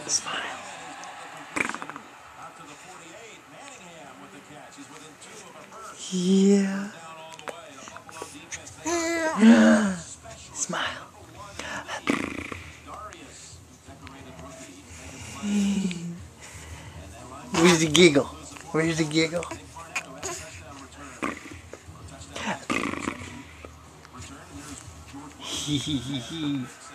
Smile. Yeah. Smile. Where's the giggle? Where's the giggle? Hee hee hee hee.